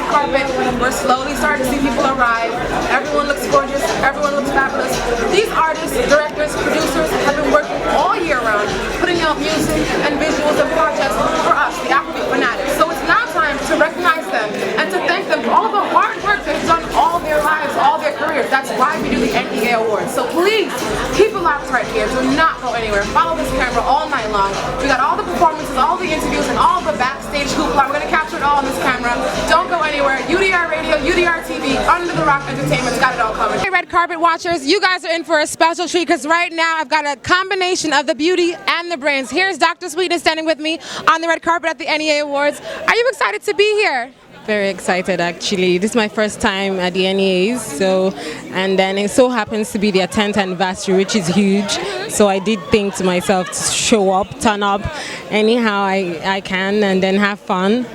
carpet. We're slowly starting to see people arrive. Everyone looks gorgeous. Everyone looks fabulous. These artists, directors, producers have been working all year round, putting out music and visuals and projects for us, the Afrobeat fanatics. So it's now time to recognize them and to thank them for all the hard work they've done all their lives, all their careers. That's why we do the NEA Awards. So please, keep it locked right here. Do not go anywhere. Follow this camera all night long. We got all the performances, all the interviews, and all the backstage hoopla. We're going to capture it all on this camera. Don't go anywhere. UDR Radio, UDR TV, Under the Rock Entertainment's got it all covered. Hey, red carpet watchers, you guys are in for a special treat because right now I've got a combination of the beauty and the brains. Here's Dr. Sweetness standing with me on the red carpet at the NEA Awards. Are you excited to be here? Very excited, actually. This is my first time at the NEAs, and then it so happens to be their 10th anniversary, which is huge. So I did think to myself to show up, turn up anyhow I can, and then have fun.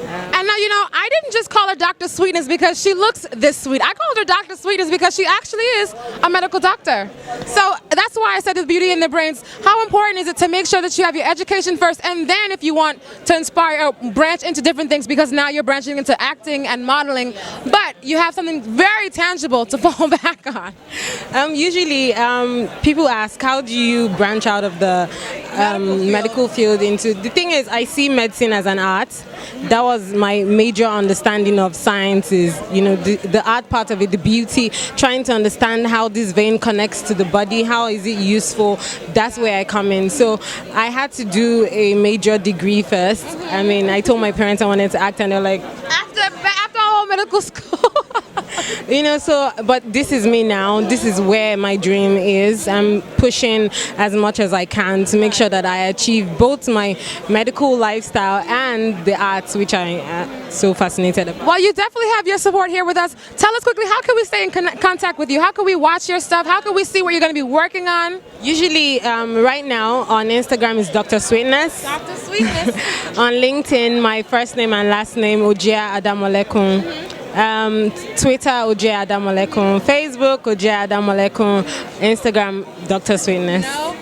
And now, you know, I didn't just call her Dr. Sweetness because she looks this sweet. I called her Dr. Sweetness because she actually is a medical doctor. So that's why I said the beauty and the brains. How important is it to make sure that you have your education first, and then if you want to inspire or branch into different things, because now you're branching into acting and modeling, but you have something very tangible to fall back on. Usually people ask, how do you branch out of the medical field into... The thing is, I see medicine as an art. That was my major understanding of science, is, you know, the art part of it, the beauty, trying to understand how this vein connects to the body, how is it useful. That's where I come in. So I had to do a major degree first. I mean, I told my parents I wanted to act, and they're like, after all medical school. you know, so, but this is me now. This is where my dream is. I'm pushing as much as I can to make sure that I achieve both my medical lifestyle and the arts, which I am so fascinated about. Well, you definitely have your support here with us. Tell us quickly, how can we stay in contact with you? How can we watch your stuff? How can we see what you're going to be working on? Usually, right now on Instagram is Dr. Sweetness. Dr. Sweetness. On LinkedIn, my first name and last name, Ojia Adamolekun. Twitter, Ojia Adamolekun. Facebook, Ojia Adamolekun. Instagram, Dr. Sweetness. No.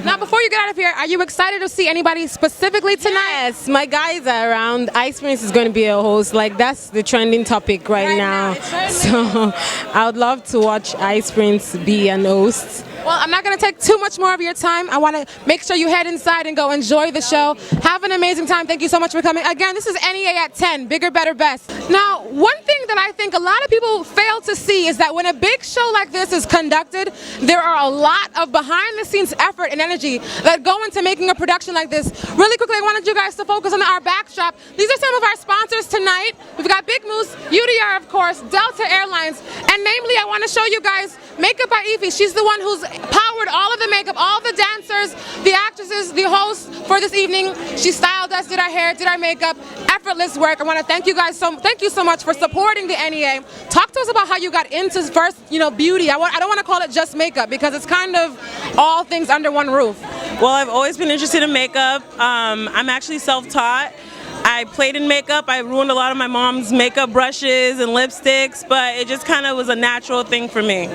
Now, before you get out of here, are you excited to see anybody specifically tonight? Yes, my guys are around. Ice Prince is going to be a host. Like, that's the trending topic right now. So I would love to watch Ice Prince be an host. Well, I'm not going to take too much more of your time. I want to make sure you head inside and go enjoy the show. Have an amazing time. Thank you so much for coming. Again, this is NEA at 10, bigger, better, best. Now, one thing that I think a lot of people fail to see is that when a big show like this is conducted, there are a lot of behind-the-scenes effort and energy that go into making a production like this. Really quickly, I wanted you guys to focus on our backdrop. These are some of our sponsors tonight. We've got Big Moose, UDR, of course, Delta Airlines, and namely, I want to show you guys Makeup by Evie. She's the one who's powered all of the makeup, all the dancers, the actresses, the hosts for this evening. She styled us, did our hair, did our makeup, effortless work. I want to thank you guys thank you so much for supporting the NEA. Talk to us about how you got into first, you know, beauty. I don't want to call it just makeup because it's kind of all things under one roof. Well, I've always been interested in makeup. I'm actually self-taught. I played in makeup. I ruined a lot of my mom's makeup brushes and lipsticks, but it just kind of was a natural thing for me.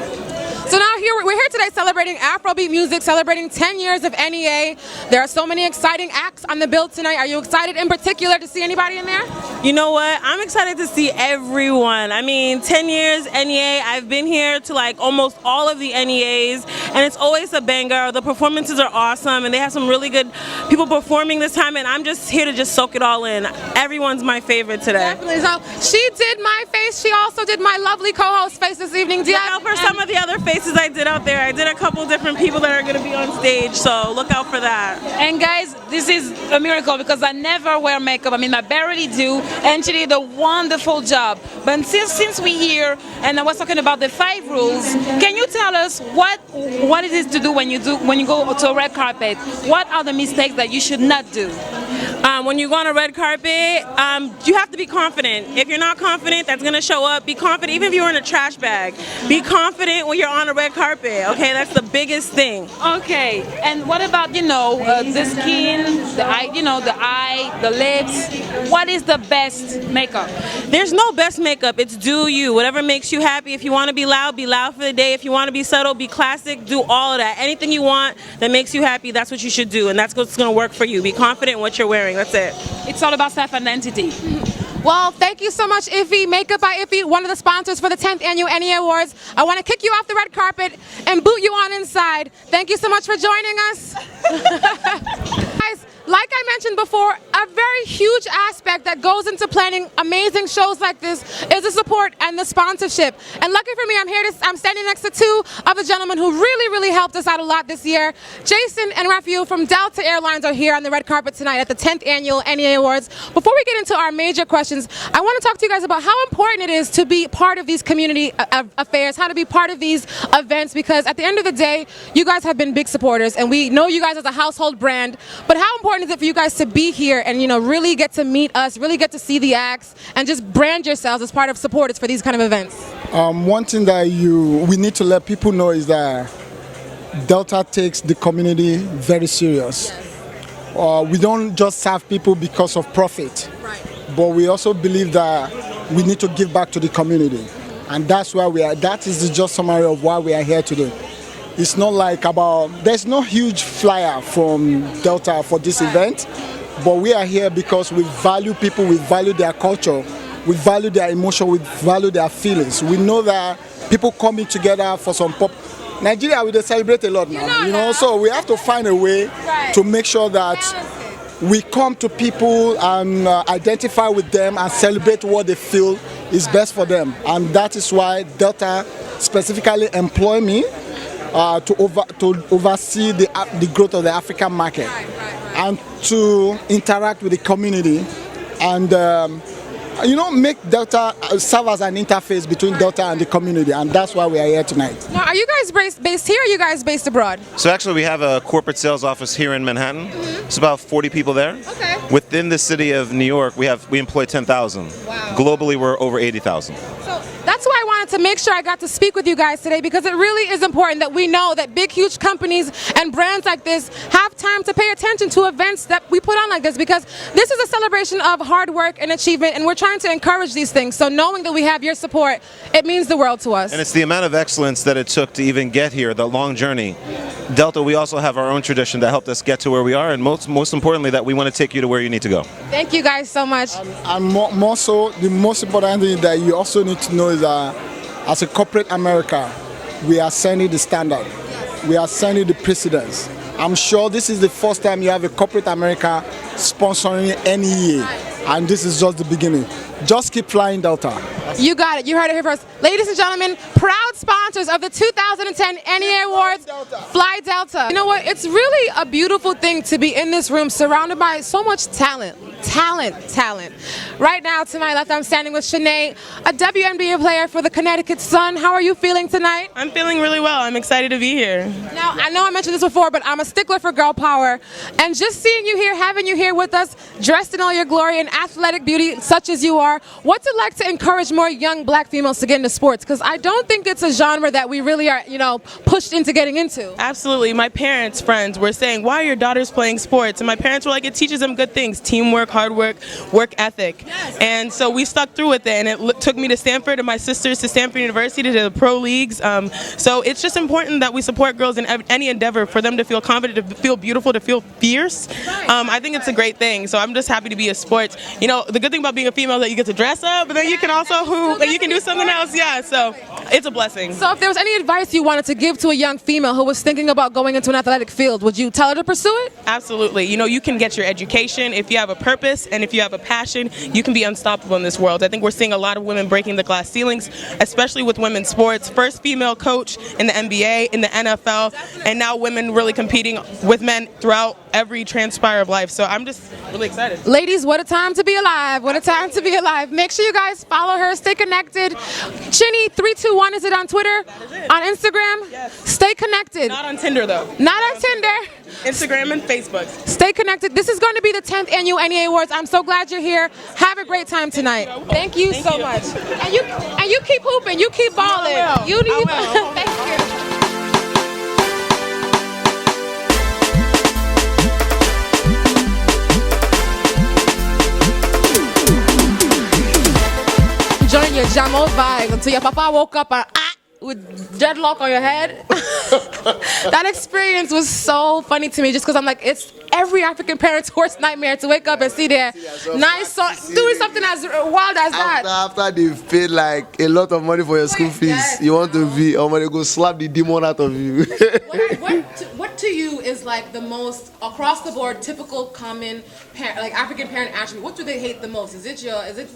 So now we're here today celebrating Afrobeat music, celebrating 10 years of NEA. There are so many exciting acts on the bill tonight. Are you excited in particular to see anybody in there? You know what? I'm excited to see everyone. I mean, 10 years NEA. I've been here to like almost all of the NEAs, and it's always a banger. The performances are awesome, and they have some really good people performing this time, and I'm just here to just soak it all in. Everyone's my favorite today. Definitely. So she did my face. She also did my lovely co-host face this evening. Look out for some of the other faces I did out there. I did a couple different people that are going to be on stage, so look out for that. And guys, this is a miracle because I never wear makeup. I mean, I barely do, and she did a wonderful job. But since we're here, and I was talking about the 5 rules, can you tell us what it is to do when you go to a red carpet? What are the mistakes that you should not do? When you go on a red carpet, you have to be confident. If you're not confident, that's going to show up. Be confident, even if you're in a trash bag. Be confident when you're on a red carpet, okay? That's the biggest thing. Okay, and what about, you know, the skin, the eye, you know, the eye, the lips? What is the best makeup? There's no best makeup. It's do you. Whatever makes you happy. If you want to be loud for the day. If you want to be subtle, be classic. Do all of that. Anything you want that makes you happy, that's what you should do, and that's what's going to work for you. Be confident in what you're wearing. That's it. It's all about self-identity. Well, thank you so much, Iffy. Makeup by Iffy, one of the sponsors for the 10th Annual NEA Awards. I want to kick you off the red carpet and boot you on inside. Thank you so much for joining us. Guys, like I mentioned before, a very huge aspect that goes into planning amazing shows like this is the support and the sponsorship. And lucky for me, I'm standing next to two of the gentlemen who really helped us out a lot this year. Jason and Raphael from Delta Airlines are here on the red carpet tonight at the 10th Annual NEA Awards. Before we get into our major questions, I want to talk to you guys about how important it is to be part of these community affairs, how to be part of these events, because at the end of the day, you guys have been big supporters, and we know you guys as a household brand. But how important is it for you guys to be here and really get to meet us, really get to see the acts, and just brand yourselves as part of supporters for these kind of events? One thing that we need to let people know is that Delta takes the community very serious. Yes. We don't just serve people because of profit, right, but we also believe that we need to give back to the community, and that's why we are. That is the just summary of why we are here today. It's not like there's no huge flyer from Delta for this event, but we are here because we value people, we value their culture, we value their emotion, we value their feelings. We know that people coming together for some Nigeria, we celebrate a lot now, so we have to find a way to make sure that we come to people and identify with them and celebrate what they feel is best for them. And that is why Delta specifically employ me to oversee the growth of the African market, and to interact with the community and make Delta serve as an interface between Delta and the community, and that's why we are here tonight. Now, are you guys based here, or are you guys based abroad? So actually we have a corporate sales office here in Manhattan. Mm-hmm. It's about 40 people there. Okay. Within the city of New York, we employ 10,000. Wow. Globally, we're over 80,000. So that's why I wanted to make sure I got to speak with you guys today, because it really is important that we know that big, huge companies and brands like this have time to pay attention to events that we put on like this, because this is a celebration of hard work and achievement, and we're trying to encourage these things. So knowing that we have your support, it means the world to us. And it's the amount of excellence that it took to even get here, the long journey. Delta, we also have our own tradition that helped us get to where we are, and most importantly, that we want to take you to where you need to go. Thank you guys so much. And more so, the most important thing that you also need to know is that as a corporate America, we are setting the standard. We are setting the precedence. I'm sure this is the first time you have a corporate America sponsoring NEA, and this is just the beginning. Just keep flying, Delta. You got it. You heard it here first. Ladies and gentlemen, proud sponsors of the 2010 NEA Awards, Fly Delta. You know what? It's really a beautiful thing to be in this room surrounded by so much talent. Right now, to my left, I'm standing with Shanae, a WNBA player for the Connecticut Sun. How are you feeling tonight? I'm feeling really well. I'm excited to be here. Now, I know I mentioned this before, but I'm a stickler for girl power. And just seeing you here, having you here with us, dressed in all your glory and athletic beauty such as you are, what's it like to encourage more young black females to get into sports? Because I don't think it's a genre that we really are, pushed into getting into. Absolutely. My parents' friends were saying, why are your daughters playing sports? And my parents were like, it teaches them good things, teamwork, hard work, work ethic. Yes. And so we stuck through with it, and it took me to Stanford and my sisters to Stanford University to the pro leagues. So it's just important that we support girls in any endeavor for them to feel confident, to feel beautiful, to feel fierce. I think it's a great thing. So I'm just happy to be a sports. The good thing about being a female is that you get to dress up, but then you can also you can do something else. Yeah, so it's a blessing. So if there was any advice you wanted to give to a young female who was thinking about going into an athletic field, would you tell her to pursue it? Absolutely. You can get your education if you have a purpose, and if you have a passion, you can be unstoppable in this world. I think we're seeing a lot of women breaking the glass ceilings, especially with women's sports. First female coach in the NBA, in the NFL, and now women really competing with men throughout every transpire of life. So I'm just really excited. Ladies, what a time to be alive. What a time to be alive. Make sure you guys follow her. Stay connected. Chinny321, is it on Twitter? It. On Instagram? Yes. Stay connected. Not on Tinder, though. Not on Tinder. Instagram and Facebook. Stay connected. This is going to be the 10th Annual NEA Awards. I'm so glad you're here. Have a great time tonight. Thank you so much. And you keep hooping. You keep balling. I will. Thank you. Enjoying your jamo vibe until your papa woke up and with dreadlock on your head. That experience was so funny to me just because I'm like, it's every African parent's worst nightmare to wake up and see their nice son doing something as wild as that. After they've paid like a lot of money for your school fees, Yes. you want to be, or they go slap the demon out of you. What to you is like the most across the board typical common parent, like African parent attribute? What do they hate the most? Is it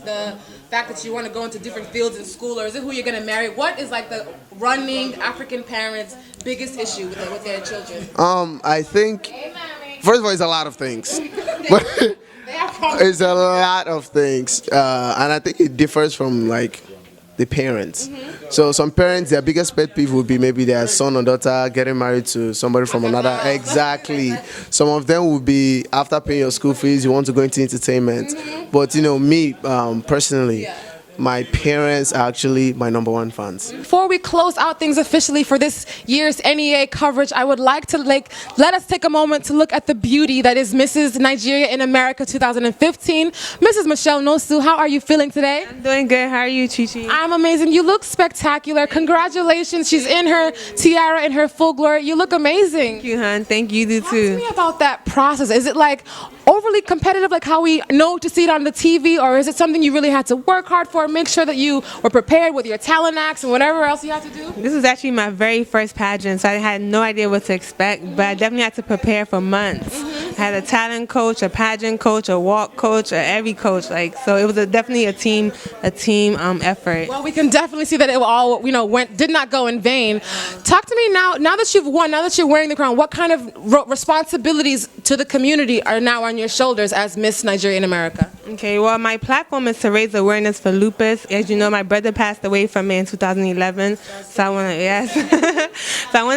the fact that you want to go into different fields in school, or is it who you're gonna marry? What is like the running African parents' biggest issue with their children? I think first of all, it's a lot of things. But it's a lot of things, and I think it differs from like the parents. So some parents, their biggest pet peeve would be maybe their son or daughter getting married to somebody from another. Exactly. Some of them would be after paying your school fees, you want to go into entertainment. But you know, me personally, my parents are actually my number one fans. Before we close out things officially for this year's NEA coverage, I would like to let us take a moment to look at the beauty that is Mrs. Nigeria in America 2015. Mrs. Michelle Nosu, how are you feeling today? I'm doing good. How are you, Chichi? I'm amazing. You look spectacular. Congratulations. She's in her tiara in her full glory. You look amazing. Thank you, hon. Thank you, you Talk to too. me about that process. Is it like overly competitive, like how we know to see it on the TV, or is it something you really had to work hard for? Make sure that you were prepared with your talent acts and whatever else you had to do? This is actually my very first pageant, so I had no idea what to expect, but I definitely had to prepare for months. I had a talent coach, a pageant coach, a walk coach, every coach. So it was definitely a team effort. Well, we can definitely see that it all, did not go in vain. Talk to me now that you've won, now that you're wearing the crown, what kind of responsibilities to the community are now on your shoulders as Miss Nigeria in America? Okay, well, my platform is to raise awareness for lupus. As you know, my brother passed away from me in 2011, so I want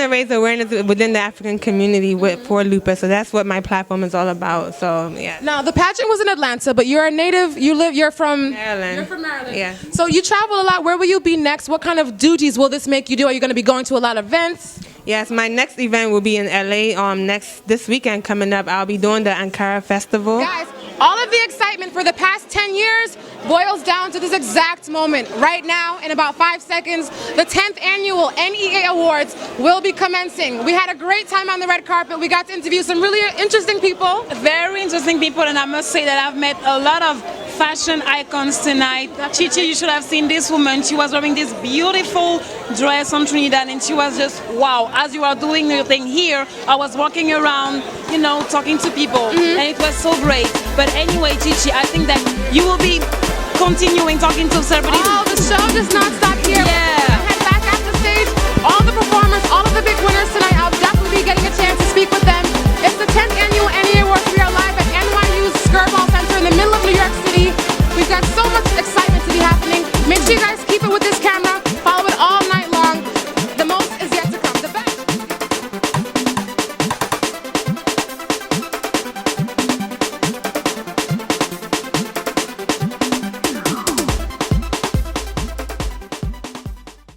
to raise awareness within the African community for lupus. So that's what my platform is all about. So yeah. Now, the pageant was in Atlanta, but you're a native. You're from Maryland. You're from Maryland. Yeah. So you travel a lot. Where will you be next? What kind of duties will this make you do? Are you going to be going to a lot of events? Yes, my next event will be in LA. This weekend coming up, I'll be doing the Ankara Festival. Guys, all of the excitement for the past 10 years boils down to this exact moment. Right now, in about 5 seconds, the 10th annual NEA Awards will be commencing. We had a great time on the red carpet. We got to interview some really interesting people. Very interesting people, and I must say that I've met a lot of fashion icons tonight. Chichi, you should have seen this woman. She was wearing this beautiful dress on Trinidad, and she was just wow. As you are doing your thing here, I was walking around, talking to people, and it was so great. But anyway, Chichi, I think that you will be continuing talking to celebrities. Oh, the show does not stop here. Yeah. Head back at the stage. All the performers, all of the big winners tonight, I'll definitely be getting a chance to speak with them. It's the 10th annual NEA Awards. We are live at NYU's Skirball Center in the middle of New York City. We've got so much excitement to be happening. Make sure you guys keep it with this camera.